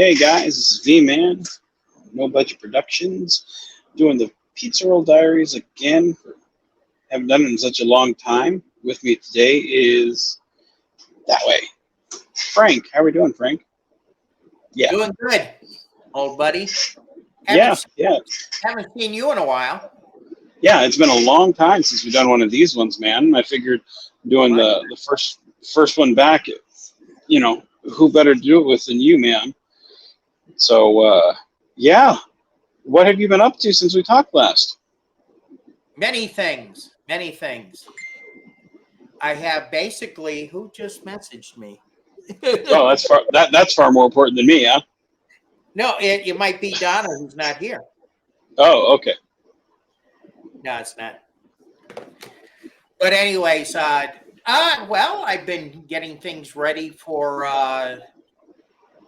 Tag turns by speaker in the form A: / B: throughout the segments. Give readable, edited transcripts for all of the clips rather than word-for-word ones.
A: Hey guys, this is V-Man, No Budget Productions, doing the Pizza Roll Diaries again. Haven't done it in such a long time. With me today is that way, Frank. How are we doing, Frank? Yeah,
B: Doing good, old buddy.
A: yeah,
B: Haven't
A: yeah,
B: haven't seen you in a while.
A: yeah. It's been a long time since we've done one of these ones, man. I figured doing
B: What?
A: the first one back, who better to do it with than you, man? So, yeah. What have you been up to since we talked last?
B: Many things, many things. I have basically who just messaged me.
A: Oh, that's far more important than me, huh?
B: No, it might be Donna who's not here.
A: Oh, okay.
B: No, it's not. But anyways, well, I've been getting things ready for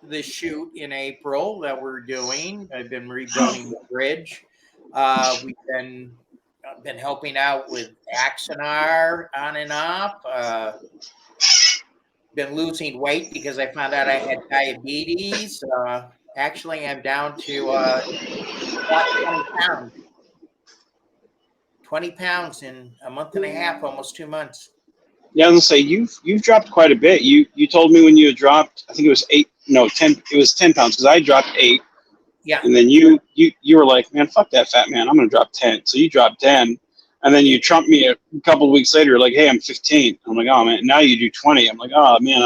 B: the shoot in April that we're doing. I've been rebuilding the bridge. We've been helping out with Axonar on and off. Been losing weight because I found out I had diabetes. Actually, I'm down to about 20 pounds. 20 pounds in a month and a half, almost 2 months.
A: Yeah, I was gonna say you've dropped quite a bit. You told me when you had dropped, I think it was 8, no 10. It was 10 pounds because I dropped 8,
B: Yeah.
A: and then you were like, man, fuck that fat man, I'm gonna drop 10. So you dropped 10, and then you trumped me a couple of weeks later. You're like, hey, I'm 15. I'm like, oh man, now you do 20. I'm like, oh man,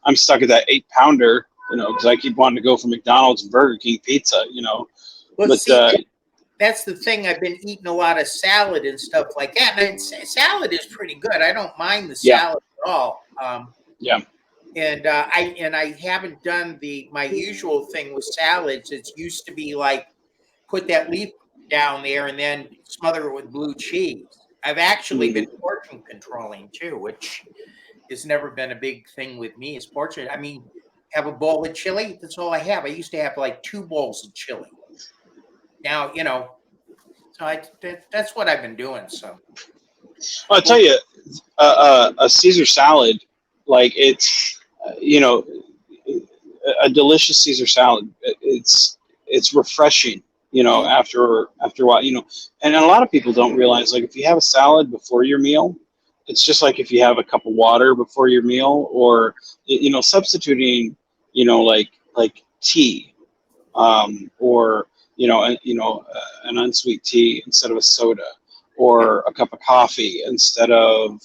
A: I'm stuck at that 8 pounder, because I keep wanting to go for McDonald's and Burger King pizza,
B: Well,
A: but
B: see, that's the thing. I've been eating a lot of salad and stuff like that. And salad is pretty good. I don't mind the
A: yeah,
B: salad at all.
A: yeah,
B: And I haven't done my usual thing with salads. It used to be like put that leaf down there and then smother it with blue cheese. I've actually been portion controlling too, which has never been a big thing with me. Is portion. I mean, have a bowl of chili. That's all I have. I used to have like 2 bowls of chili. Now, so that's what I've been doing. So
A: I'll tell you, a Caesar salad, like it's, a delicious Caesar salad. It's refreshing, after a while, and a lot of people don't realize, like, if you have a salad before your meal, it's just like if you have a cup of water before your meal, or substituting, like tea, or an unsweet tea instead of a soda, or a cup of coffee instead of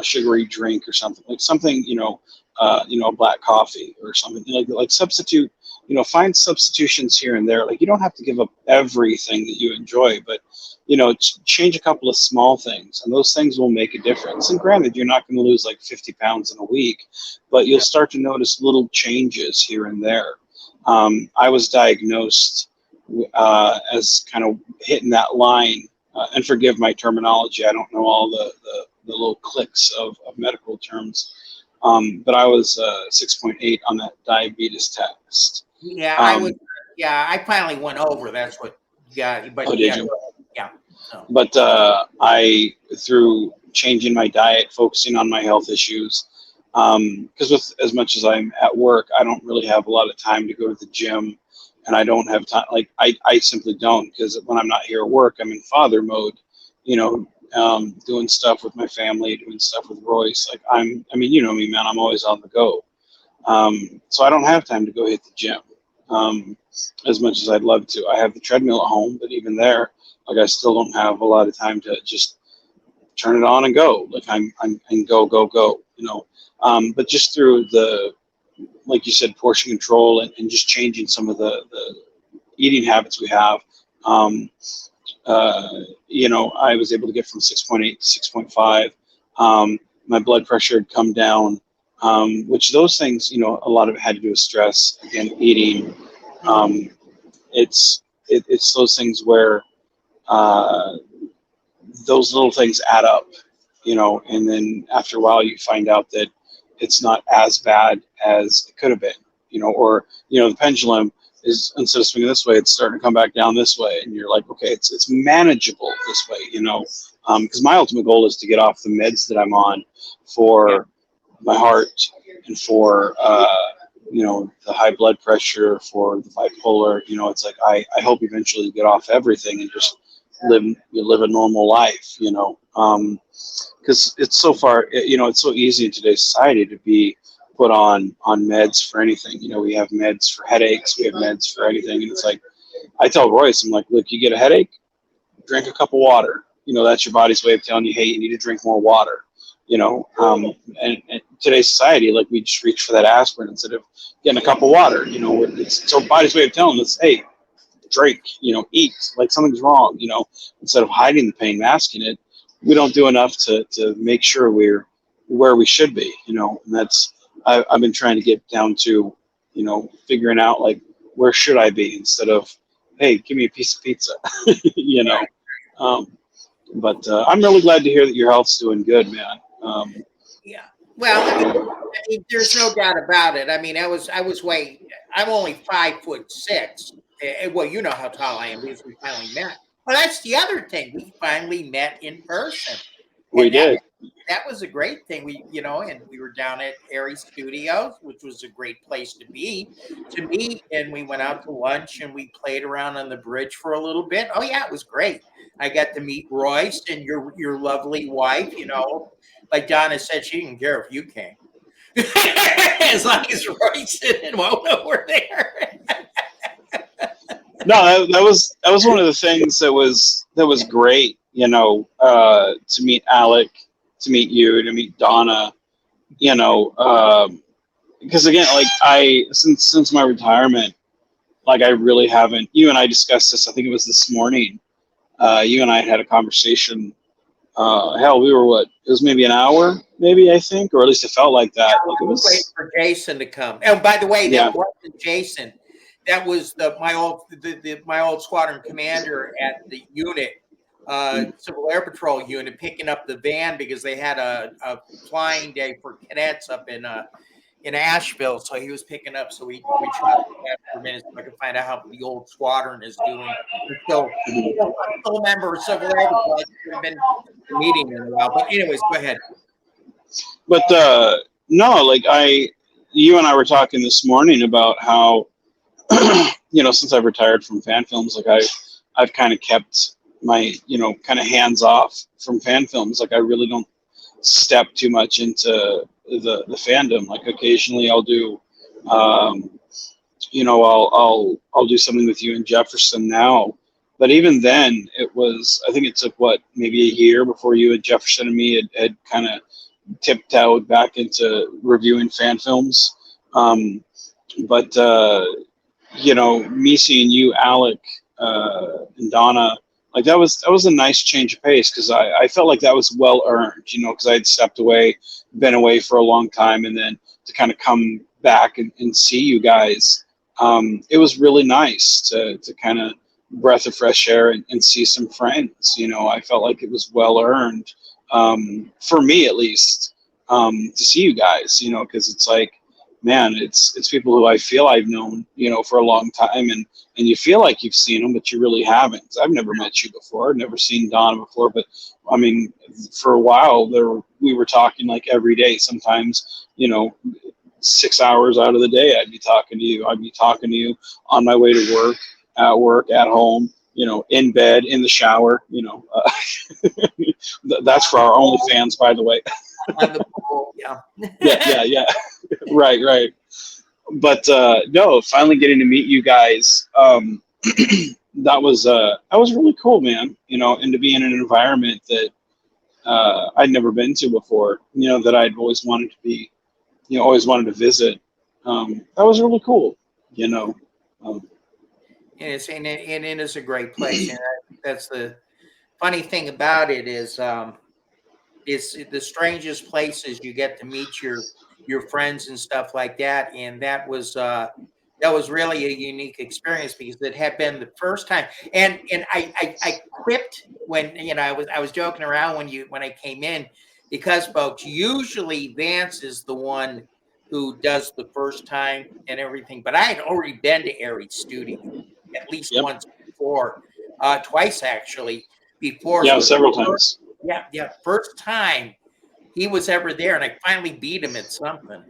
A: sugary drink, or something, like something, black coffee or something, like substitute, find substitutions here and there. Like, you don't have to give up everything that you enjoy, but change a couple of small things, and those things will make a difference. And granted, you're not going to lose like 50 pounds in a week, but you'll start to notice little changes here and there. I was diagnosed as kind of hitting that line, and forgive my terminology, I don't know all the little cliques of medical terms, but I was 6.8 on that diabetes test.
B: yeah, I was. Yeah, I finally went over. That's what. Yeah, but
A: Oh, did you?
B: Yeah. So.
A: But through changing my diet, focusing on my health issues, because with as much as I'm at work, I don't really have a lot of time to go to the gym, and I don't have time. Like, I simply don't, because when I'm not here at work, I'm in father mode, doing stuff with my family, doing stuff with Royce. Like, I mean, you know me, man, I'm always on the go. So I don't have time to go hit the gym, as much as I'd love to. I have the treadmill at home, but even there, like, I still don't have a lot of time to just turn it on and go. Like, I'm and go, but just through the, like you said, portion control, and just changing some of the eating habits we have, I was able to get from 6.8 to 6.5. My blood pressure had come down, which those things, a lot of it had to do with stress, again, eating. It's those things where those little things add up, and then after a while you find out that it's not as bad as it could have been, or, the pendulum is, instead of swinging this way, it's starting to come back down this way. And you're like, okay, it's manageable this way, because my ultimate goal is to get off the meds that I'm on for my heart, and for the high blood pressure, for the bipolar. It's like I hope eventually you get off everything and just live a normal life. Because it's so far, it's so easy in today's society to be put on meds for anything. We have meds for headaches, we have meds for anything, and it's like I tell Royce, I'm like, look, you get a headache, drink a cup of water. That's your body's way of telling you, hey, you need to drink more water. And today's society, like, we just reach for that aspirin instead of getting a cup of water. It's our body's way of telling us, hey, drink, eat, like something's wrong. Instead of hiding the pain, masking it, we don't do enough to make sure we're where we should be. And that's I've been trying to get down to, figuring out like where should I be instead of, hey, give me a piece of pizza. you know. Um, but I'm really glad to hear that your health's doing good, man.
B: Yeah. Well, I mean, there's no doubt about it. I mean, I'm only 5'6". Well, you know how tall I am because we finally met. Well, that's the other thing. We finally met in person,
A: We
B: and
A: did.
B: that was a great thing. And we were down at Aries Studios, which was a great place to meet. And we went out to lunch and we played around on the bridge for a little bit. Oh yeah, it was great. I got to meet Royce and your lovely wife. Like Donna said, she didn't care if you came. As long as Royce and Mona were there.
A: No, that was one of the things that was great. To meet Alec, to meet you, to meet Donna. Because again, like since my retirement, like I really haven't. You and I discussed this. I think it was this morning. You and I had a conversation. Hell, we were what? It was maybe an hour, maybe I think, or at least it felt like that.
B: Yeah,
A: Like it
B: I was waiting
A: was.
B: for Jason to come. And by the way,
A: Yeah.
B: that wasn't Jason. That was my old squadron commander at the unit, Civil Air Patrol unit, picking up the van because they had a flying day for cadets up in Asheville. So he was picking up. So we tried for minutes so I could find out how the old squadron is doing. I'm still a member of Civil Air Patrol. I've been meeting in a while. But anyways, go ahead.
A: But no, like you and I were talking this morning about how since I've retired from fan films, like I've kind of kept my kind of hands off from fan films. Like I really don't step too much into the fandom. Like occasionally I'll do, I'll do something with you and Jefferson now. But even then, I think it took maybe a year before you and Jefferson and me had kind of tiptoed back into reviewing fan films. But me seeing you, Alec, and Donna, like that was a nice change of pace because I felt like that was well earned, because I had stepped away, been away for a long time, and then to kind of come back and see you guys, it was really nice to kind of breath of fresh air and see some friends. I felt like it was well earned, for me at least, to see you guys, because it's like, man, it's people who I feel I've known, for a long time, and you feel like you've seen them, but you really haven't. 'Cause I've never met you before, never seen Donna before, but I mean, for a while we were talking like every day. Sometimes, 6 hours out of the day, I'd be talking to you. I'd be talking to you on my way to work, at home, in bed, in the shower. That's for our OnlyFans, by the way.
B: On the pool, yeah.
A: Yeah. Right. But no, finally getting to meet you guys, that was really cool, man. And to be in an environment that I'd never been to before, that I'd always wanted to be, always wanted to visit. That was really cool. Um,
B: And it is a great place. And that's the funny thing about it is it's the strangest places you get to meet your friends and stuff like that. And that was really a unique experience because it had been the first time. And I quipped when I was joking around when I came in because folks, usually Vance is the one who does the first time and everything, but I had already been to Aries Studio at least
A: yep.
B: once before, twice actually before.
A: Yeah,
B: So
A: several times.
B: yeah, first time he was ever there, and I finally beat him at something.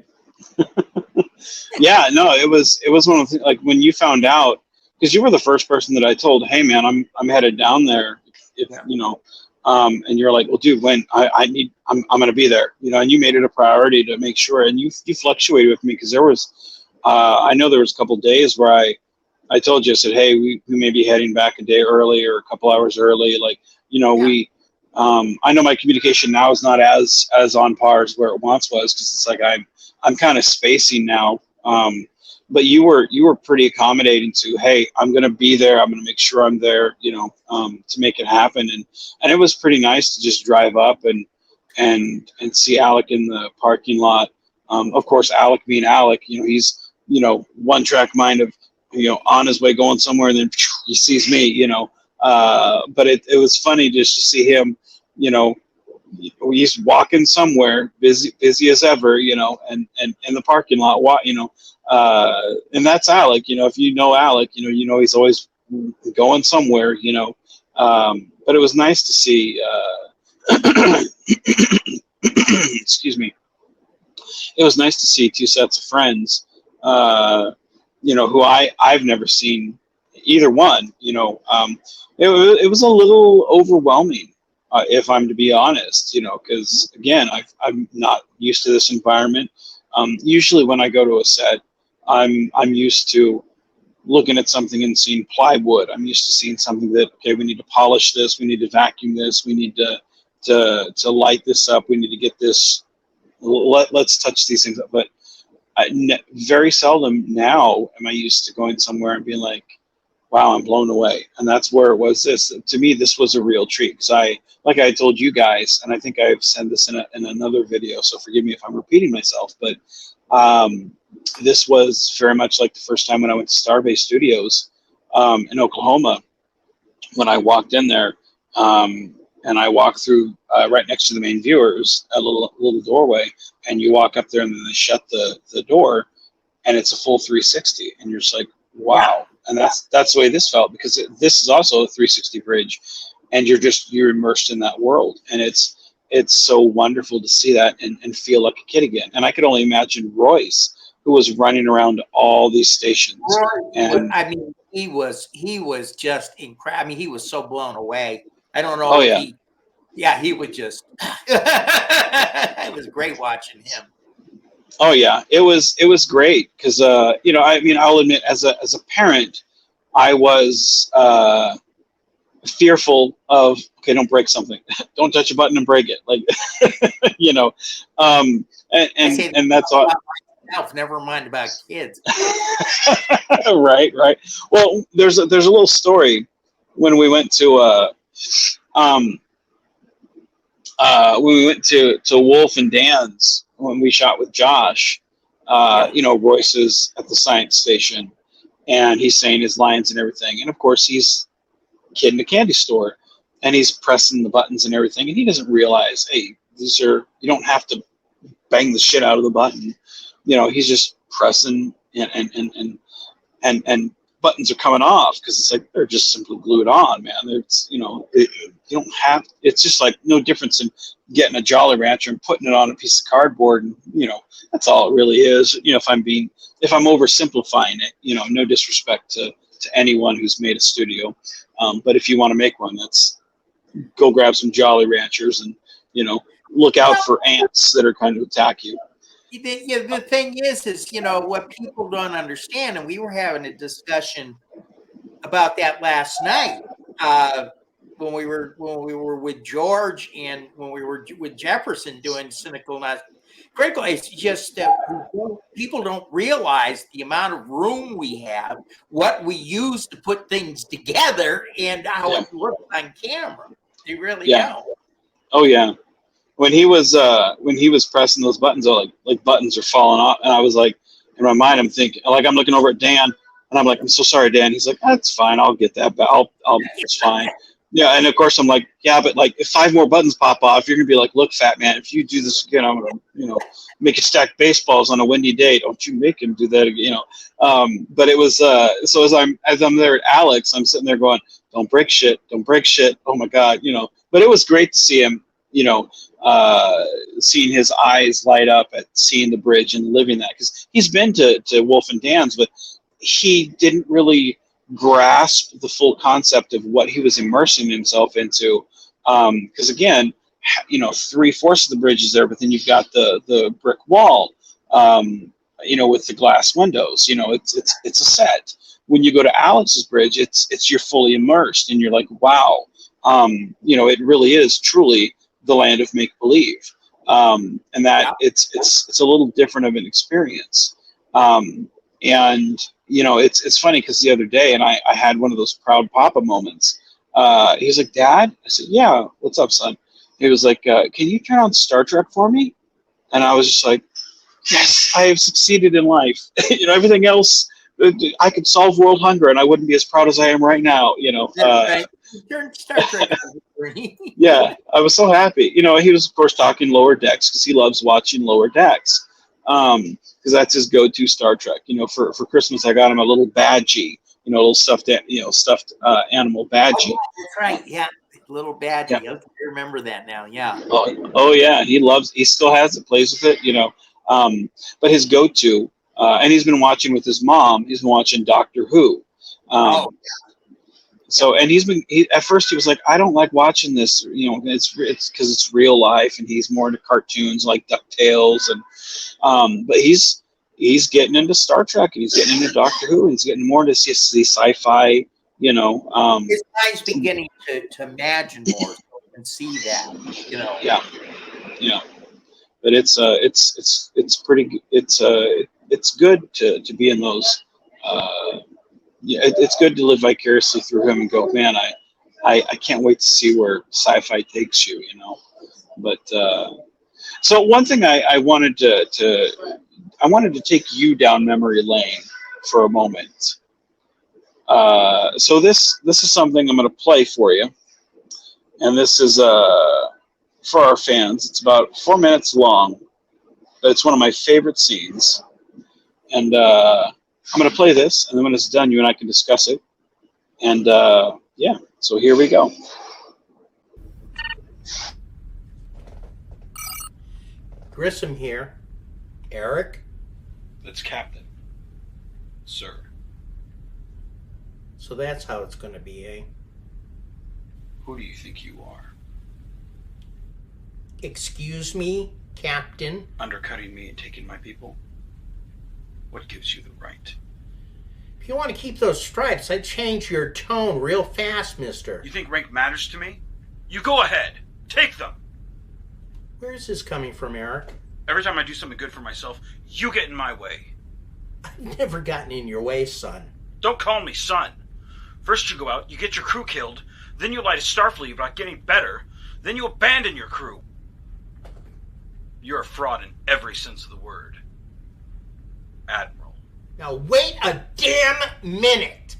A: Yeah, no, it was one of the, like when you found out, because you were the first person that I told, hey man, I'm headed down there, if
B: Yeah.
A: and you're like, well, dude, when I'm gonna be there, and you made it a priority to make sure, and you fluctuated with me because there was, I know there was a couple days where I told you, I said, hey, we may be heading back a day early or a couple hours early, like
B: Yeah.
A: we. I know my communication now is not as on par as where it once was because it's like I'm kind of spacing now. But you were pretty accommodating to, hey, I'm going to be there. I'm going to make sure I'm there, to make it happen. And it was pretty nice to just drive up and see Alec in the parking lot. Of course, Alec being Alec, he's, one track mind of, on his way going somewhere, and then he sees me, but it was funny just to see him, you know, he's walking somewhere, busy as ever, and in the parking lot, and that's Alec. If you know Alec, he's always going somewhere, but it was nice to see. Excuse me. It was nice to see two sets of friends, who I've never seen either one. It was a little overwhelming, if I'm to be honest. Because again, I'm not used to this environment. Usually, when I go to a set, I'm used to looking at something and seeing plywood. I'm used to seeing something that, okay, we need to polish this, we need to vacuum this, we need to light this up, we need to get this. Let's touch these things up, but very seldom now am I used to going somewhere and being like, wow, I'm blown away. And that's where it was. This, to me, this was a real treat because like I told you guys, and I think I've said this in another video, so forgive me if I'm repeating myself, but this was very much like the first time when I went to Starbase Studios in Oklahoma. When I walked in there, and I walked through right next to the main viewers, a little doorway, and you walk up there, and then they shut the door, and it's a full 360, and you're just like, wow. And that's the way this felt, because this is also a 360 bridge, and you're immersed in that world, and it's so wonderful to see that and feel like a kid again. And I could only imagine Royce, who was running around all these stations, and
B: I mean, he was just incredible. I mean, he was so blown away. I don't know
A: oh
B: if
A: yeah.
B: he would just. It was great watching him.
A: Oh yeah, it was great because I mean, I'll admit, as a parent, I was fearful of, okay, don't break something, don't touch a button and break it, like you know, and that's all.
B: Myself, never mind about kids.
A: Right. Well, there's a little story when we went to um when we went to Wolf and Dan's when we shot with Josh. Royce is at the science station, and he's saying his lines and everything, and of course he's a kid in a candy store, and he's pressing the buttons and everything, and he doesn't realize, hey, you don't have to bang the shit out of the button. He's just pressing, and buttons are coming off because it's like they're just simply glued on, man. It's you don't have. It's just like no difference in getting a Jolly Rancher and putting it on a piece of cardboard, and that's all it really is. If I'm oversimplifying it, no disrespect to anyone who's made a studio, but if you want to make one, that's go grab some Jolly Ranchers and look out for ants that are trying to attack you.
B: The thing is what people don't understand, and we were having a discussion about that last night when we were with George and when we were with Jefferson doing Cynical Not Critical. It's just that people don't realize the amount of room we have, what we use to put things together, and how it looks on camera. They really don't.
A: Oh yeah. When he was pressing those buttons, like buttons are falling off, and I was like, in my mind, I'm thinking, like, I'm looking over at Dan, and I'm like, I'm so sorry, Dan. He's like, that's fine, I'll get that, but it's fine. Yeah, and of course I'm like, yeah, but like if 5 more buttons pop off, you're gonna be like, look, fat man, if you do this again, I'm gonna make you stack baseballs on a windy day. Don't you make him do that again, But it was so as I'm there at Alex, I'm sitting there going, don't break shit. Oh my God, But it was great to see him. seeing his eyes light up at seeing the bridge and living that, because he's been to Wolf and Dan's, but he didn't really grasp the full concept of what he was immersing himself into. Because again, 3/4 of the bridge is there, but then you've got the brick wall, with the glass windows. It's a set. When you go to Alex's bridge, it's you're fully immersed, and you're like, wow, it really is truly the land of make believe, and that it's a little different of an experience. And it's funny because the other day, and I had one of those proud papa moments. He was like, "Dad," I said, "Yeah, what's up, son?" He was like, "Can you turn on Star Trek for me?" And I was just like, "Yes, I have succeeded in life." Everything else, I could solve world hunger, and I wouldn't be as proud as I am right now.
B: Right. You're Star Trek.
A: Yeah, I was so happy. He was of course talking Lower Decks because he loves watching Lower Decks. Because that's his go-to Star Trek. For Christmas, I got him a little badgie, a little stuffed animal badgie.
B: Oh, that's right. Yeah, little badgie.
A: Yeah.
B: I remember that now. Yeah.
A: Oh yeah, he still has it, plays with it. But his go-to, and he's been watching with his mom. He's been watching Doctor Who. So, and at first he was like, I don't like watching this, it's because it's real life, and he's more into cartoons like DuckTales, and but he's getting into Star Trek, and he's getting into Doctor Who, and he's getting more into the sci-fi,
B: His mind's beginning to imagine more and see that,
A: Yeah. But it's pretty, it's good to be in those, it's good to live vicariously through him and go, man, I can't wait to see where sci-fi takes you, But so one thing I wanted to take you down memory lane for a moment. So this is something I'm going to play for you, and this is for our fans. It's about 4 minutes long, but it's one of my favorite scenes, and I'm going to play this, and then when it's done, you and I can discuss it. And so here we go.
B: Grissom here. Eric?
A: That's Captain. Sir.
B: So that's how it's going to be, eh?
A: Who do you think you are?
B: Excuse me, Captain?
A: Undercutting me and taking my people? What gives you the right?
B: If you want to keep those stripes, I'd change your tone real fast, mister.
C: You think rank matters to me? You go ahead. Take them.
B: Where is this coming from, Eric?
C: Every time I do something good for myself, you get in my way.
B: I've never gotten in your way, son.
C: Don't call me son. First you go out, you get your crew killed, then you lie to Starfleet about getting better, then you abandon your crew. You're a fraud in every sense of the word. Admiral.
B: Now wait a damn minute!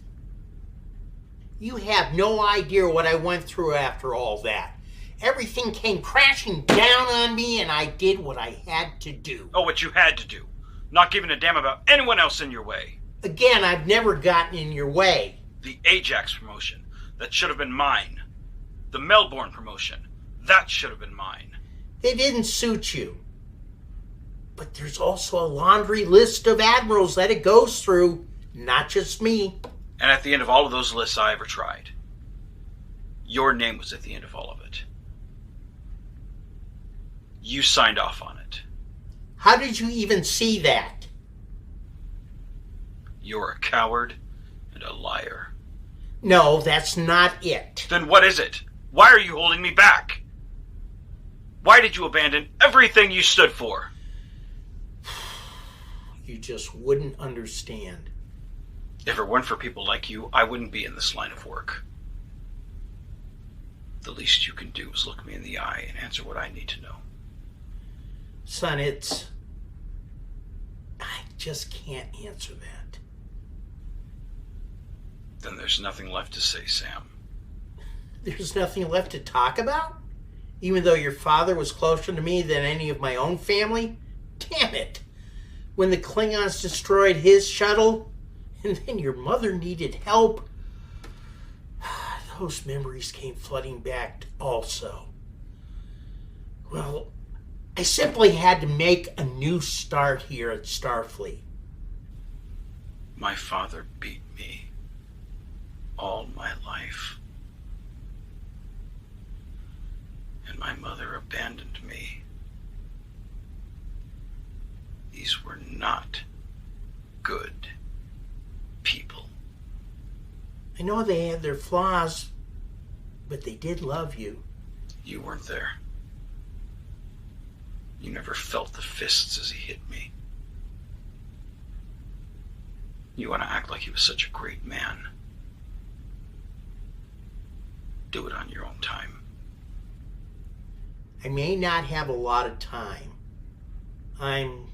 B: You have no idea what I went through after all that. Everything came crashing down on me, and I did what I had to do.
C: Oh, what you had to do. Not giving a damn about anyone else in your way.
B: Again, I've never gotten in your way.
C: The Ajax promotion. That should have been mine. The Melbourne promotion. That should have been mine.
B: They didn't suit you. But there's also a laundry list of admirals that it goes through, not just me.
C: And at the end of all of those lists I ever tried, your name was at the end of all of it. You signed off on it.
B: How did you even see that?
C: You're a coward and a liar.
B: No, that's not it.
C: Then what is it? Why are you holding me back? Why did you abandon everything you stood for?
B: You just wouldn't understand.
C: If it weren't for people like you, I wouldn't be in this line of work. The least you can do is look me in the eye and answer what I need to know.
B: Son, I just can't answer that.
C: Then there's nothing left to say, Sam.
B: There's nothing left to talk about? Even though your father was closer to me than any of my own family? Damn it! When the Klingons destroyed his shuttle, and then your mother needed help, those memories came flooding back also. Well, I simply had to make a new start here at Starfleet.
C: My father beat me all my life. And my mother abandoned me. These were not good people.
B: I know they had their flaws, but they did love you.
C: You weren't there. You never felt the fists as he hit me. You want to act like he was such a great man. Do it on your own time.
B: I may not have a lot of time. I'm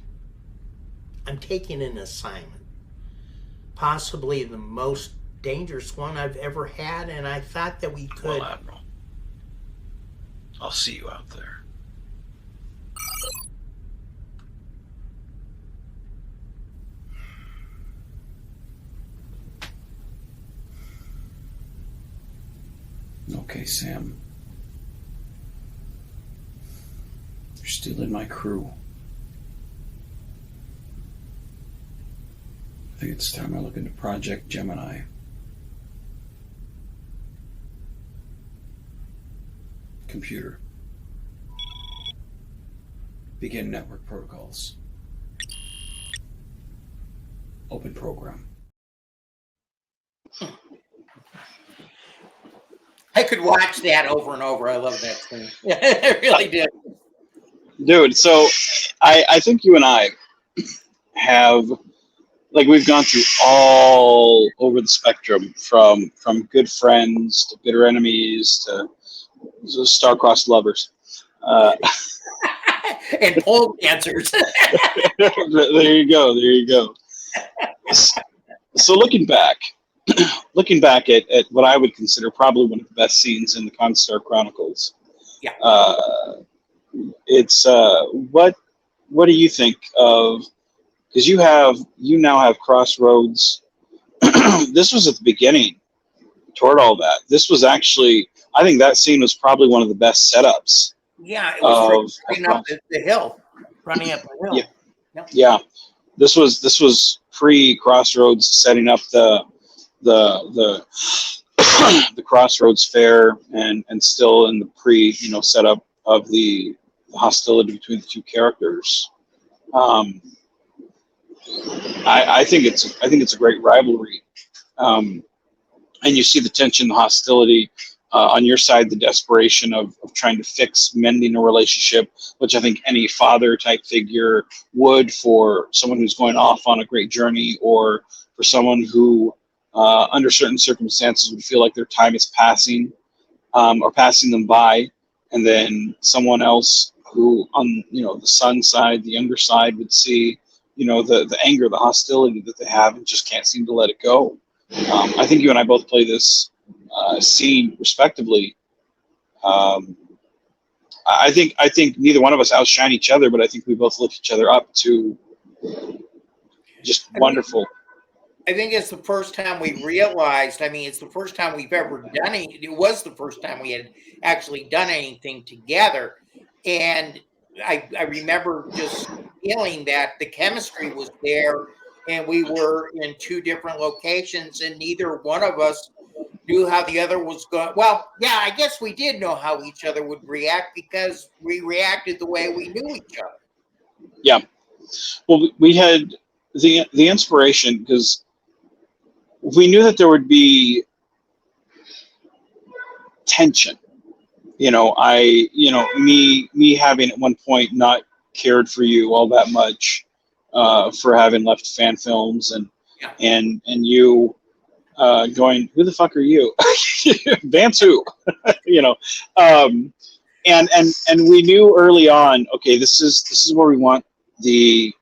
B: taking an assignment. Possibly the most dangerous one I've ever had, and I thought that we could...
C: Well, Admiral, I'll see you out there. Okay, Sam. You're still in my crew. I think it's time I look into Project Gemini. Computer. Begin network protocols. Open program.
B: I could watch that over and over. I love that scene. I really did.
A: Dude, so I think you and I have, like, we've gone through all over the spectrum from good friends to bitter enemies to star-crossed lovers.
B: And pole dancers.
A: There you go. There you go. So looking back at what I would consider probably one of the best scenes in the Constar Chronicles.
B: Yeah.
A: It's what do you think of? Because you now have Crossroads. This was at the beginning toward all that. This was actually, I think that scene was probably one of the best setups.
B: Yeah, it was running up the hill. Running up the hill.
A: Yeah. Yep. Yeah. This was pre-Crossroads, setting up the Crossroads Fair, and still in the setup of the hostility between the two characters. I think it's a great rivalry, and you see the tension, the hostility on your side, the desperation of trying to mending a relationship, which I think any father type figure would for someone who's going off on a great journey, or for someone who under certain circumstances would feel like their time is passing, or passing them by, and then someone else who on the son side, the younger side, would see the anger, the hostility that they have, and just can't seem to let it go. I think you and I both play this scene respectively. I think neither one of us outshine each other, but I think we both lift each other up to just wonderful.
B: I think it's the first time we realized, it's the first time we've ever done it. It was the first time we had actually done anything together. And I remember just feeling that the chemistry was there, and we were in two different locations, and neither one of us knew how the other was going. Well, yeah, I guess we did know how each other would react, because we reacted the way we knew each other.
A: Yeah. Well, we had the inspiration because we knew that there would be tension. Me having at one point not cared for you all that much, for having left fan films, and you going, who the fuck are you? Vance who? And we knew early on, okay, this is where we want there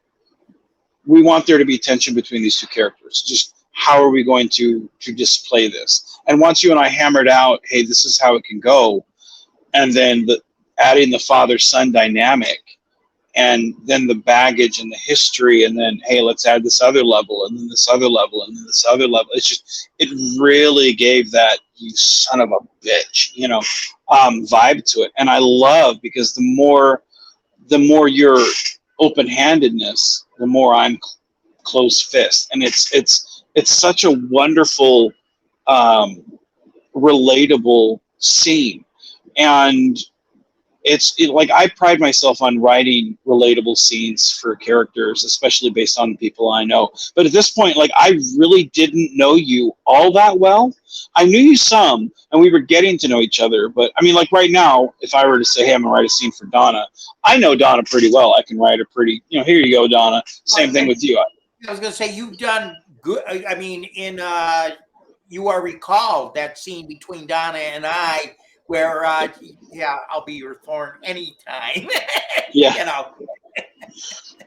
A: to be tension between these two characters. Just how are we going to display this? And once you and I hammered out, hey, this is how it can go, and then adding the father-son dynamic, and then the baggage and the history, and then, hey, let's add this other level, and then this other level, and then this other level. It really gave that you son of a bitch, vibe to it. And I love, because the more your open-handedness, the more I'm closed fist. And it's such a wonderful, relatable scene. And like, I pride myself on writing relatable scenes for characters, especially based on people I know. But at this point, like, I really didn't know you all that well. I knew you some, and we were getting to know each other. But I mean, like, right now, if I were to say, hey, I'm gonna write a scene for Donna, I know Donna pretty well. I can write a pretty, here you go, Donna. Same thing with you.
B: I was gonna say, you've done good. I mean, in You Are Recalled, that scene between Donna and I, where I'll be your thorn anytime.
A: Yeah.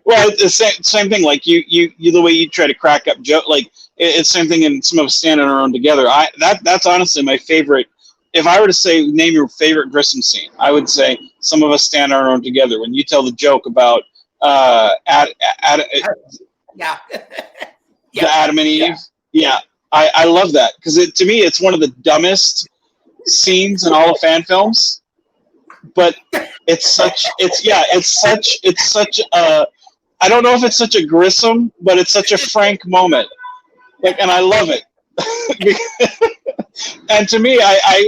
A: Well, it's the same thing. Like, you the way you try to crack up joke, like, it's the same thing in Some of Us Stand on Our Own Together. That's honestly my favorite. If I were to say, name your favorite Grissom scene, I would say Some of Us Stand on Our Own Together. When you tell the joke about the Adam and Eve. Yeah. I love that, because to me, it's one of the dumbest scenes in all of fan films, but it's such a, I don't know if it's such a Grissom, but it's such a frank moment, like, and I love it. And to me,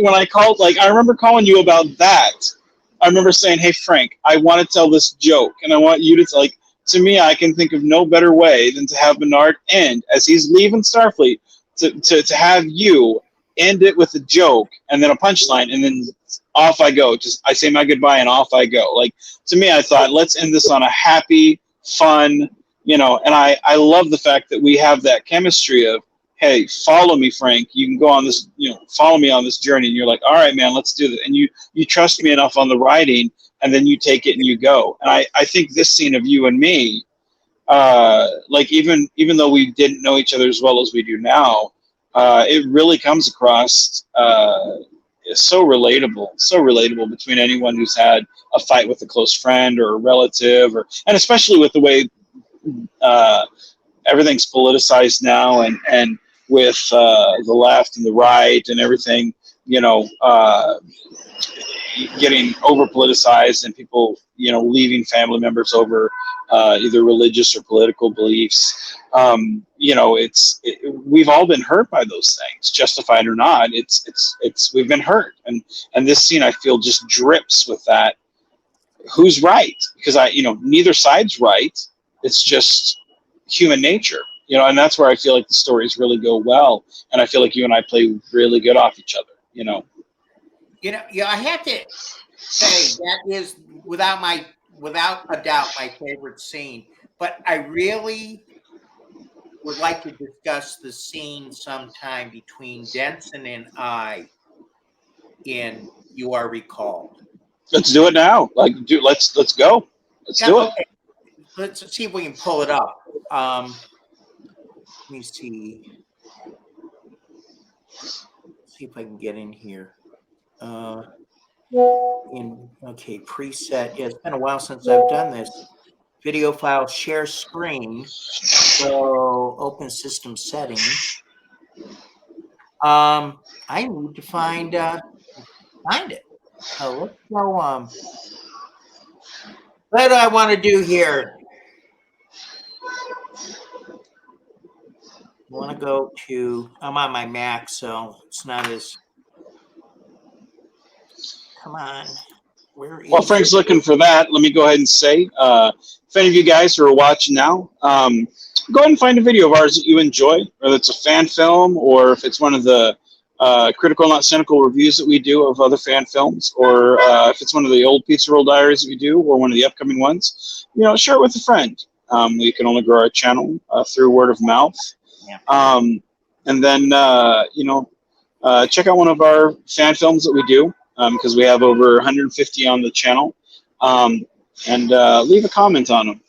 A: when I called, like, I remember calling you about that. I remember saying, hey, Frank, I want to tell this joke, and I want you to, like, to me, I can think of no better way than to have Bernard end, as he's leaving Starfleet, to have you end it with a joke and then a punchline, and then off I go. Just, I say my goodbye and off I go. Like, to me, I thought, let's end this on a happy, fun, and I love the fact that we have that chemistry of, hey, follow me, Frank. You can go on this, follow me on this journey. And you're like, all right, man, let's do this. And you trust me enough on the writing, and then you take it and you go. And I think this scene of you and me, like, even though we didn't know each other as well as we do now, it really comes across so relatable between anyone who's had a fight with a close friend or a relative, and especially with the way everything's politicized now, and with the left and the right and everything, getting over politicized, and people, leaving family members over either religious or political beliefs. We've all been hurt by those things, justified or not. We've been hurt, and this scene, I feel, just drips with that. Who's right? Because neither side's right. It's just human nature, and that's where I feel like the stories really go well, and I feel like you and I play really good off each other.
B: I have to say that is without a doubt my favorite scene. But I really would like to discuss the scene sometime between Denson and I in You Are Recalled.
A: Let's do it now. Let's go. Let's do it.
B: Okay. Let's see if we can pull it up. Let me see. See if I can get in here. Preset. Yeah, it's been a while since I've done this. Video file, share screen. So open system settings. I need to find it. So let's go. What do I want to do here? I want to go to. I'm on my Mac, so it's not as. Come on. While
A: Frank's looking for that, let me go ahead and say, if any of you guys who are watching now, go ahead and find a video of ours that you enjoy, whether it's a fan film or if it's one of the critical, not cynical reviews that we do of other fan films, or if it's one of the old Pizza Roll Diaries that we do, or one of the upcoming ones, share it with a friend. We can only grow our channel through word of mouth.
B: Yeah.
A: And then, check out one of our fan films that we do, because we have over 150 on the channel, and leave a comment on them.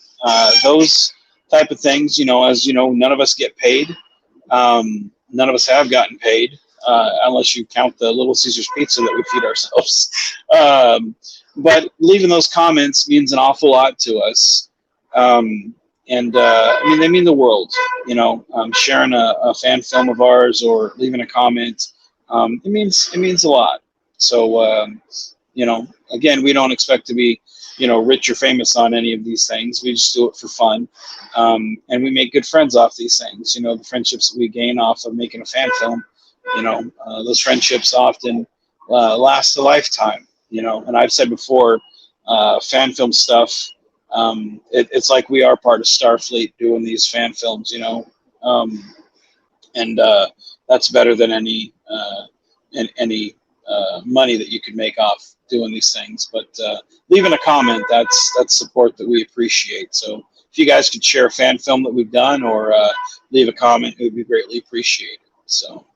A: Those type of things, as you know, none of us get paid. None of us have gotten paid, unless you count the Little Caesars pizza that we feed ourselves. But leaving those comments means an awful lot to us. They mean the world. Sharing a fan film of ours or leaving a comment it means a lot. So again, we don't expect to be rich or famous on any of these things. We just do it for fun, and we make good friends off these things. The friendships that we gain off of making a fan film, those friendships often last a lifetime. And I've said before, fan film stuff. It's like we are part of Starfleet doing these fan films. And that's better than any money that you could make off doing these things. But leaving a comment, that's support that we appreciate. So if you guys could share a fan film that we've done or leave a comment, it would be greatly appreciated. So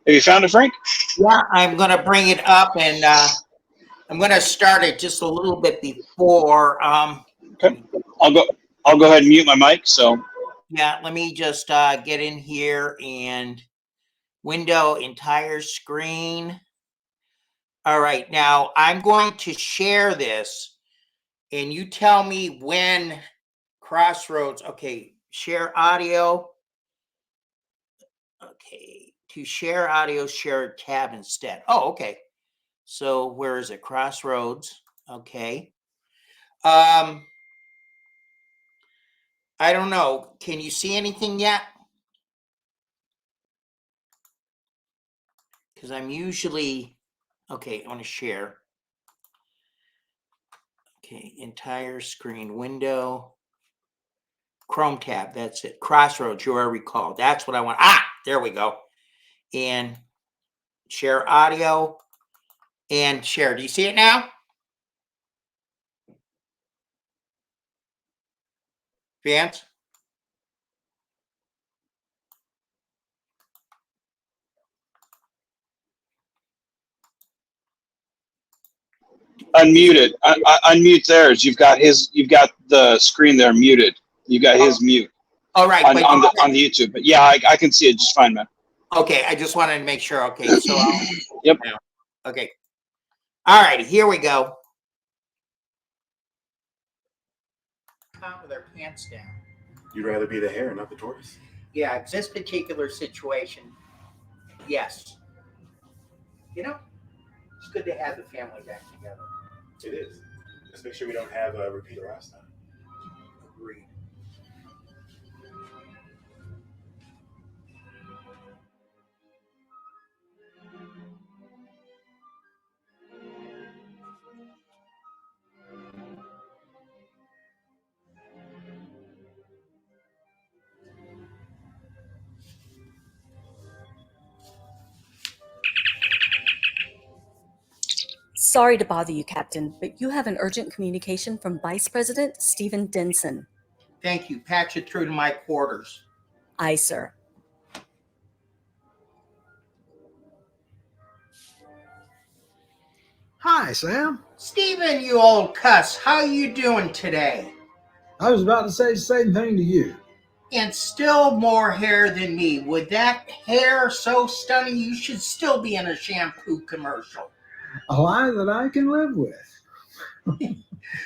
A: have you found it, Frank?
B: Yeah, I'm going to bring it up, and I'm going to start it just a little bit before.
A: Okay, I'll go ahead and mute my mic. So
B: yeah, let me just get in here and window entire screen. All right, now I'm going to share this, and you tell me when Crossroads. Okay, share audio. Okay, to share audio, share a tab instead. Oh, okay. So where is it? Crossroads. Okay. I don't know. Can you see anything yet? Because I'm usually okay. I want to share. Okay, entire screen window. Chrome tab. That's it. Crossroads. You already recall. That's what I want. Ah, there we go. And share audio and share. Do you see it now? Vance?
A: unmute it. Unmute theirs. You've got the screen there muted. You got his mute
B: All right.
A: on the YouTube. But yeah, I can see it just fine, man.
B: Okay, I just wanted to make sure. Okay, so
A: Yep.
B: Okay. All right, here we go. With their pants down.
D: You'd rather be the hare, not the tortoise?
B: Yeah, this particular situation, yes. It's good to have the family back together.
D: It is. Let's make sure we don't have a repeat of last time.
B: Agreed.
E: Sorry to bother you, Captain, but you have an urgent communication from Vice President Stephen Denson.
B: Thank you. Patch it through to my quarters.
E: Aye, sir.
F: Hi, Sam.
B: Stephen, you old cuss, how you doing today?
F: I was about to say the same thing to you.
B: And still more hair than me. With that hair so stunning, you should still be in a shampoo commercial.
F: A lie that I can live with.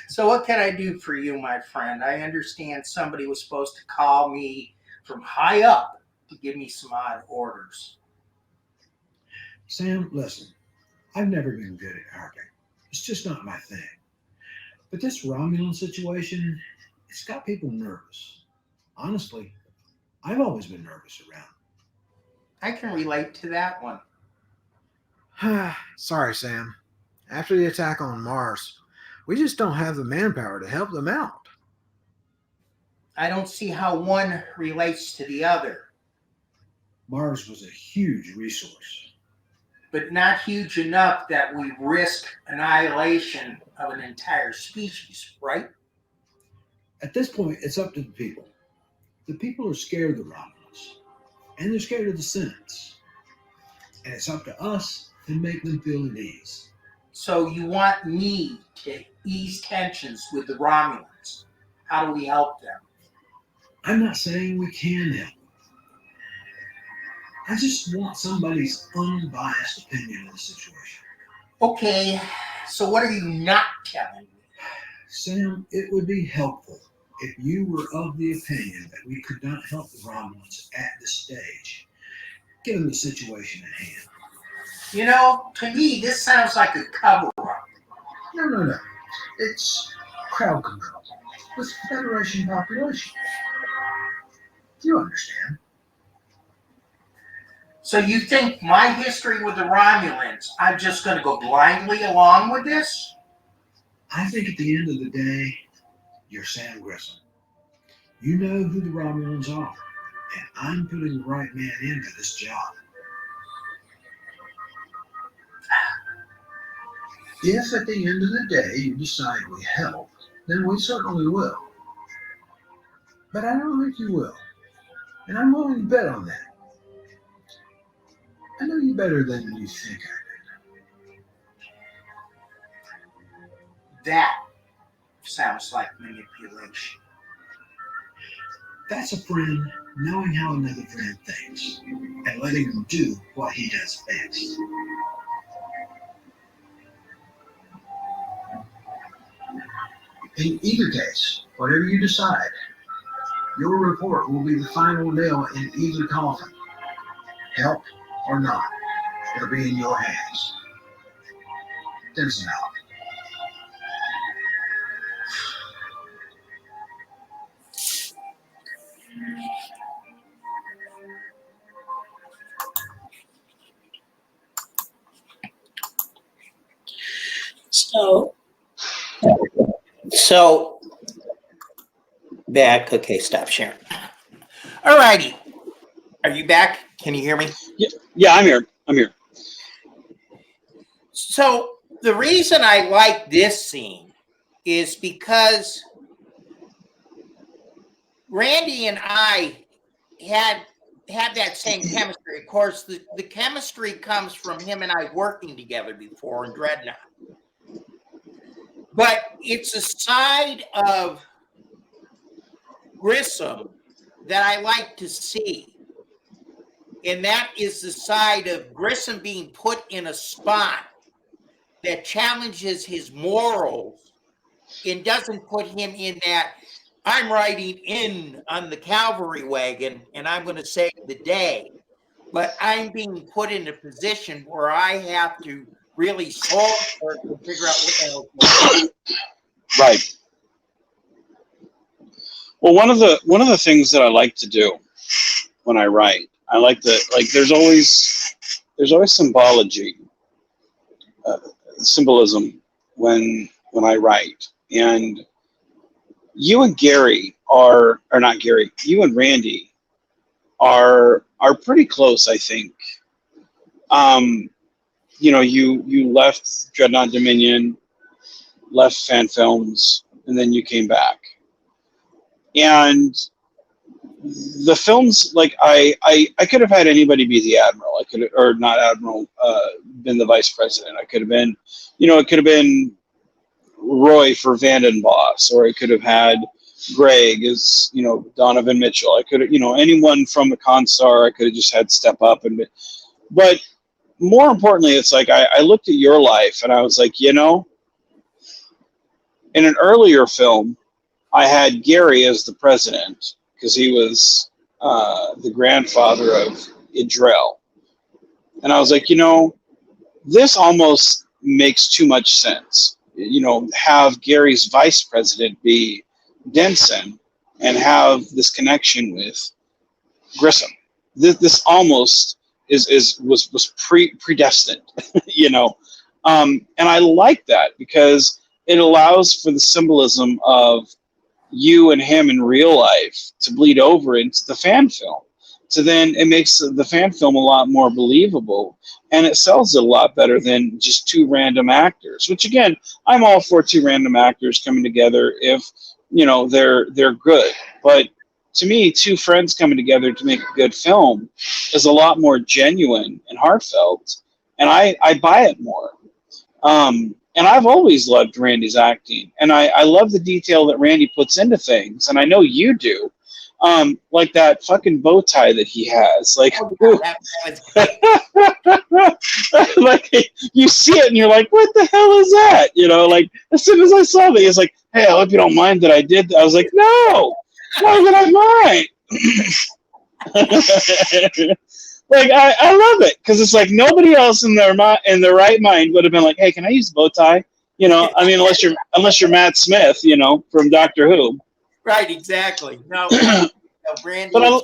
B: So what can I do for you, my friend? I understand somebody was supposed to call me from high up to give me some odd orders.
F: Sam, listen, I've never been good at harping. It's just not my thing. But this Romulan situation, it's got people nervous. Honestly, I've always been nervous around.
B: I can relate to that one.
F: Sorry, Sam. After the attack on Mars, we just don't have the manpower to help them out.
B: I don't see how one relates to the other.
F: Mars was a huge resource.
B: But not huge enough that we risk annihilation of an entire species, right?
F: At this point, it's up to the people. The people are scared of the Romulans, and they're scared of the Senates. And it's up to us to make them feel at ease.
B: So you want me to ease tensions with the Romulans? How do we help them?
F: I'm not saying we can help. I just want somebody's unbiased opinion of the situation.
B: Okay, so what are you not telling me?
F: Sam, it would be helpful if you were of the opinion that we could not help the Romulans at this stage, given the situation at hand.
B: You know, to me, this sounds like a cover-up.
F: No. It's crowd control with Federation population. You understand.
B: So you think my history with the Romulans, I'm just going to go blindly along with this?
F: I think at the end of the day, you're Sam Grissom. You know who the Romulans are, and I'm putting the right man into this job. If at the end of the day you decide we help, then we certainly will. But I don't think you will, and I'm willing to bet on that. I know you better than you think I
B: That sounds like manipulation.
F: do. That's a friend knowing how another friend thinks and letting him do what he does best. In either case, whatever you decide, your report will be the final nail in either coffin. Help or not, it'll be in your hands. There's an out.
B: So back. Okay, stop sharing. All righty. Are you back? Can you hear me?
A: Yeah, I'm here. I'm here.
B: So the reason I like this scene is because Randy and I had that same chemistry. Of course, the chemistry comes from him and I working together before in Dreadnought. But it's a side of Grissom that I like to see. And that is the side of Grissom being put in a spot that challenges his morals and doesn't put him in that I'm riding in on the cavalry wagon and I'm going to save the day. But I'm being put in a position where I have to really solve for it and figure out what the hell is going on.
A: Right. Well, one of the things that I like to do when I write, I like to there's always symbology, symbolism when I write, and you and Gary or not Gary, you and Randy are pretty close, I think. You left Dreadnought Dominion, left Fan Films, and then you came back. And the films, I could have had anybody be the admiral. I could have, or not admiral, been the vice president. I could have been, it could have been Roy for Vanden Boss, or I could have had Greg as, Donovan Mitchell. I could have, anyone from the Constar. I could have just had step up but more importantly, it's like I looked at your life and I was like, in an earlier film, I had Gary as the president because he was the grandfather of Idrel. And I was like, this almost makes too much sense. Have Gary's vice president be Denson and have this connection with Grissom. This almost was predestined, and I like that because it allows for the symbolism of you and him in real life to bleed over into the fan film. So then it makes the fan film a lot more believable, and it sells it a lot better than just two random actors. Which again, I'm all for two random actors coming together if they're good. But to me, two friends coming together to make a good film is a lot more genuine and heartfelt, and I buy it more. And I've always loved Randy's acting, and I love the detail that Randy puts into things, and I know you do. Like that fucking bow tie that he has, like you see it and you're like, what the hell is that? As soon as I saw that, he's like, hey, I hope you don't mind that I did that. I was like, no, why would I mind? Like I love it because it's like nobody else in their right mind would have been like, hey, can I use a bow tie? You know, I mean, unless you're Matt Smith, you know, from Doctor Who.
B: Right, exactly. No, Randy
A: But
B: is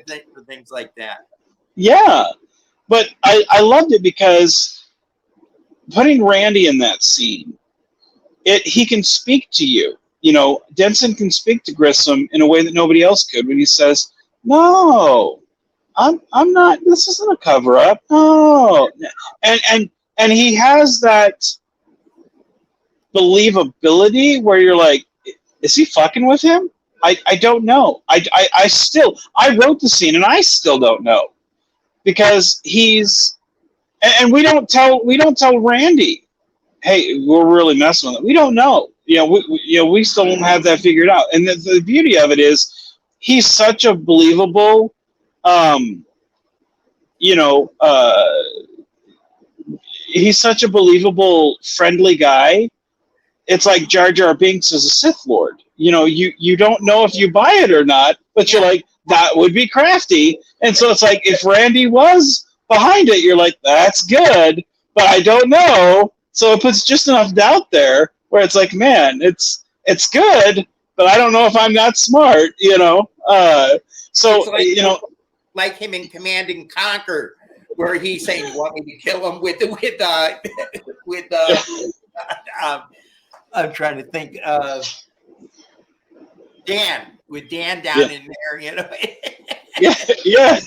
B: good for things like that.
A: yeah, but I loved it because putting Randy in that scene, he can speak to you. You know, Denson can speak to Grissom in a way that nobody else could when he says, "No, I'm not. This isn't a cover up." No, and he has that believability where you're like, is he fucking with him? I don't know. I wrote the scene and I still don't know because and we don't tell Randy, hey, we're really messing with it. We don't know. We still don't have that figured out. And the beauty of it is he's such a believable, you know, he's such a believable, friendly guy. It's like Jar Jar Binks is a Sith Lord. You know, you don't know if you buy it or not, but you're like, that would be crafty. And so it's like, if Randy was behind it, you're like, that's good, but I don't know. So it puts just enough doubt there where it's like, man, it's good, but I don't know if I'm that smart, you know? So,
B: It's like,
A: you know,
B: like him in Command and Conquer, where he's saying, "You want me to kill him with I'm trying to think of Dan, with Dan down in there, you know."
A: yeah.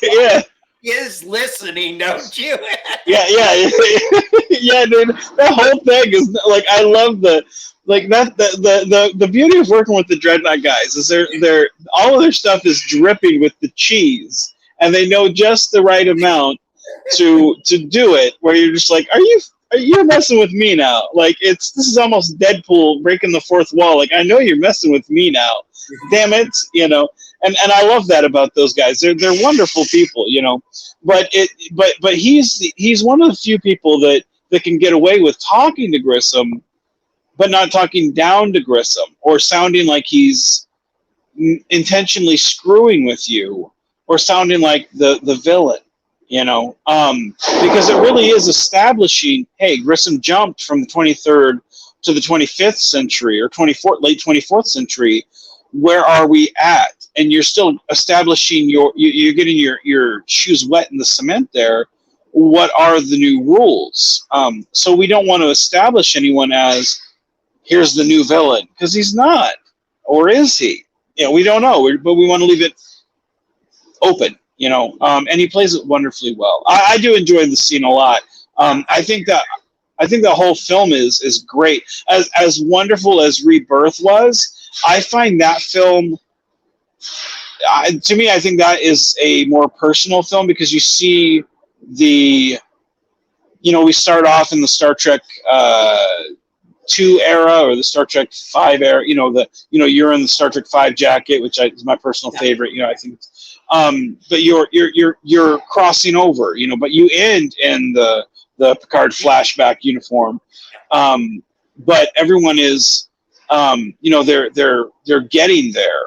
B: He is listening, don't you?
A: Yeah, yeah, dude. That whole thing is like, I love the beauty of working with the Dreadnought guys is they're all of their stuff is dripping with the cheese, and they know just the right amount to do it. Where you're just like, you're messing with me now? Like this is almost Deadpool breaking the fourth wall. Like, I know you're messing with me now. Damn it, you know. And I love that about those guys. They're wonderful people, you know. But he's one of the few people that can get away with talking to Grissom, but not talking down to Grissom or sounding like he's intentionally screwing with you or sounding like the villain, you know. Because it really is establishing, hey, Grissom jumped from the 23rd to the 25th century or late 24th century. Where are we at? And you're still establishing you're getting your shoes wet in the cement there. What are the new rules? So we don't want to establish anyone as, here's the new villain, because he's not. Or is he? You know, we don't know, but we want to leave it open, you know. And he plays it wonderfully well. I do enjoy the scene a lot. I think the whole film is great. As wonderful as Rebirth was, I find that film, to me, I think that is a more personal film because you see we start off in the Star Trek 2 era or the Star Trek 5 era. You're in the Star Trek 5 jacket, which is my personal favorite. You know, I think, but you're crossing over. You know, but you end in the Picard flashback uniform. But everyone is. They're getting there,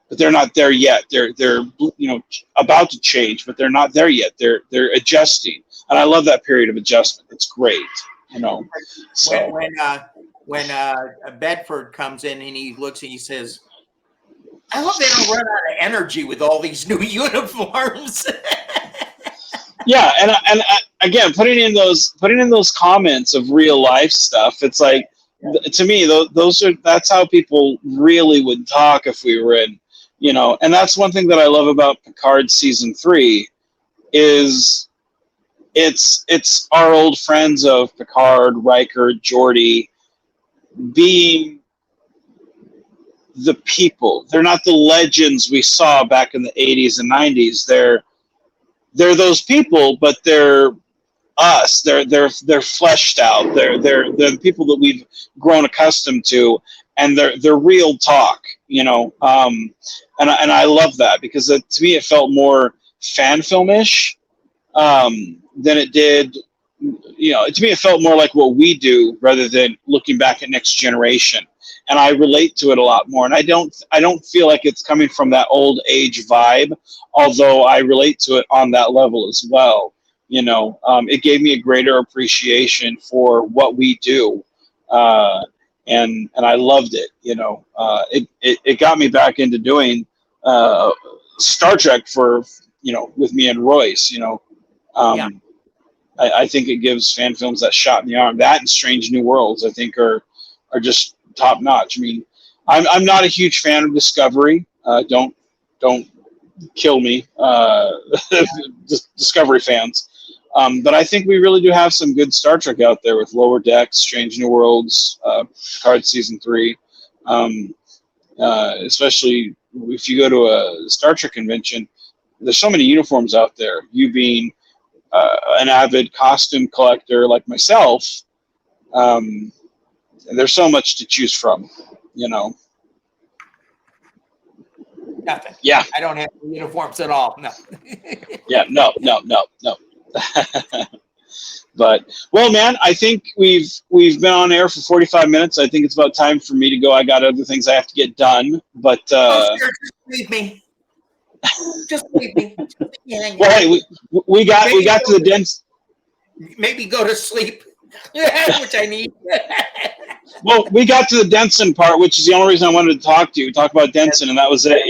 A: but they're not there yet. They're about to change, but they're not there yet. They're adjusting, and I love that period of adjustment. It's great, you know. So
B: when Bedford comes in and he looks and he says, "I hope they don't run out of energy with all these new uniforms."
A: Yeah, and again, putting in those comments of real life stuff, it's like. To me, that's how people really would talk if we were in, you know. And that's one thing that I love about Picard season 3 is it's our old friends of Picard, Riker, Geordi being the people. They're not the legends we saw back in the 80s and 90s. They're those people, but they're us. They're fleshed out. They're the people that we've grown accustomed to, and they're real talk, you know. And I love that because to me it felt more fan filmish than it did. You know, to me it felt more like what we do rather than looking back at Next Generation. and I relate to it a lot more. And I don't feel like it's coming from that old age vibe, although I relate to it on that level as well. It gave me a greater appreciation for what we do, and I loved it. It got me back into doing Star Trek for with me and Royce.
B: Yeah.
A: I think it gives fan films that shot in the arm. That and Strange New Worlds, I think, are just top notch. I mean, I'm not a huge fan of Discovery. Don't kill me, Discovery fans. But I think we really do have some good Star Trek out there with Lower Decks, Strange New Worlds, Picard Season 3. Especially if you go to a Star Trek convention, there's so many uniforms out there. You being an avid costume collector like myself, and there's so much to choose from.
B: Nothing.
A: Yeah.
B: I don't have uniforms at all. No.
A: Yeah. No. But well, man, I think we've been on air for 45 minutes. I think it's about time for me to go. I got other things I have to get done. But
B: Sure, just leave me. Just leave me. Yeah,
A: well, hey, we got to the dense.
B: Maybe go to sleep, which I need.
A: Well, we got to the Denson part, which is the only reason I wanted to talk to you. Talk about Denson, and that was it.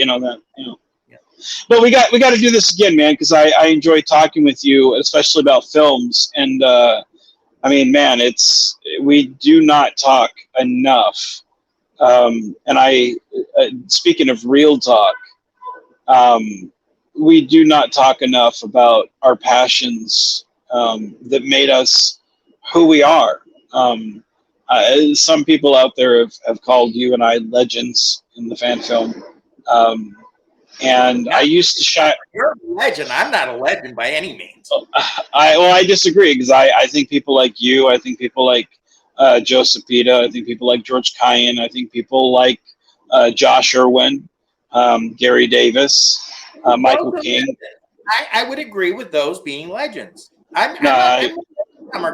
A: But we got to do this again, man, because I enjoy talking with you, especially about films. And I mean, man, we do not talk enough. And speaking of real talk, we do not talk enough about our passions that made us who we are. Some people out there have called you and I legends in the fan film. And I used to shy.
B: You're a legend. I'm not a legend by any means.
A: I disagree, because I think people like you, I think people like Joseph Pita, I think people like George Kyan, I think people like Josh Irwin, Gary Davis, Michael King.
B: I would agree with those being legends. I'm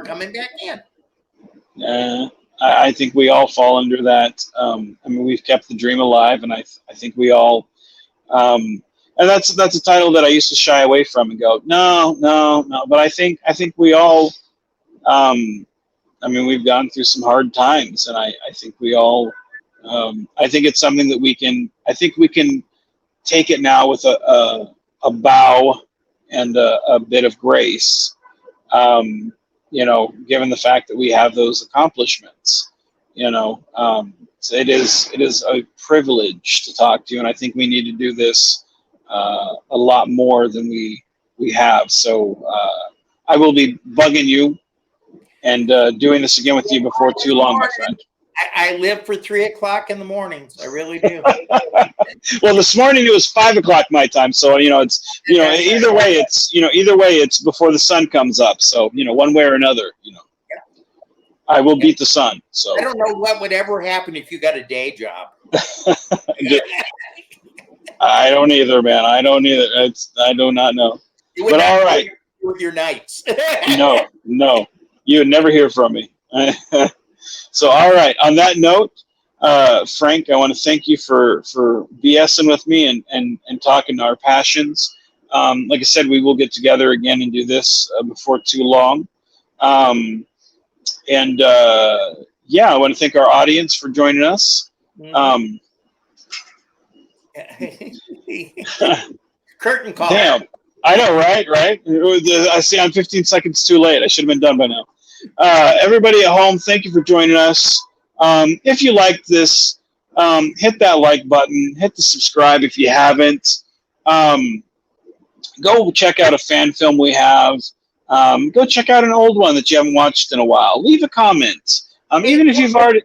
B: coming back in.
A: I think we all fall under that. I mean, we've kept the dream alive, and I think we all. And that's a title that I used to shy away from and go, no. But I think we all. I mean, we've gone through some hard times, and I think we all. I think it's something that we can. I think we can take it now with a bow and a bit of grace. Given the fact that we have those accomplishments, so it is a privilege to talk to you, and I think we need to do this a lot more than we have. So I will be bugging you and doing this again with you before too long, my friend.
B: I live for 3 o'clock in the mornings. I really do.
A: Well, this morning it was 5 o'clock my time, so it's either way it's before the sun comes up. So one way or another, I will beat the sun. So
B: I don't know what would ever happen if you got a day job.
A: I don't either, man. I don't either. I do not know. But all right,
B: with your nights.
A: No, you would never hear from me. So, all right. On that note, Frank, I want to thank you for BSing with me and talking our passions. Like I said, we will get together again and do this before too long. I want to thank our audience for joining us.
B: Curtain call.
A: Damn. I know, right? I see I'm 15 seconds too late. I should have been done by now. Everybody at home, thank you for joining us. If you liked this, hit that like button. Hit the subscribe if you haven't. Go check out a fan film we have. Go check out an old one that you haven't watched in a while. Leave a comment. Even if you've already...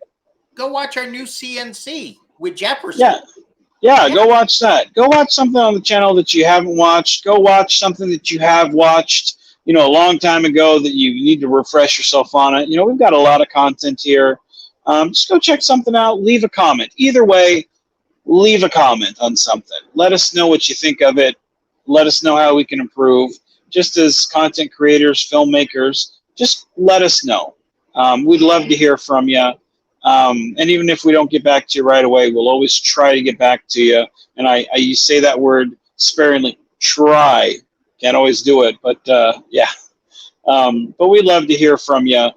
B: Go watch our new CNC with Jefferson.
A: Yeah, go watch that. Go watch something on the channel that you haven't watched. Go watch something that you have watched, a long time ago that you need to refresh yourself on it. We've got a lot of content here. Just go check something out. Leave a comment. Either way, leave a comment on something. Let us know what you think of it. Let us know how we can improve. Just as content creators, filmmakers, just let us know. We'd love to hear from you. And even if we don't get back to you right away, we'll always try to get back to you. And I you say that word sparingly, try. Can't always do it, but yeah. But we'd love to hear from you.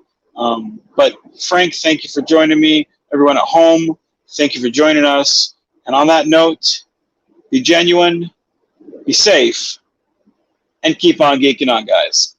A: But Frank, thank you for joining me. Everyone at home, thank you for joining us. And on that note, be genuine, be safe, and keep on geeking on, guys.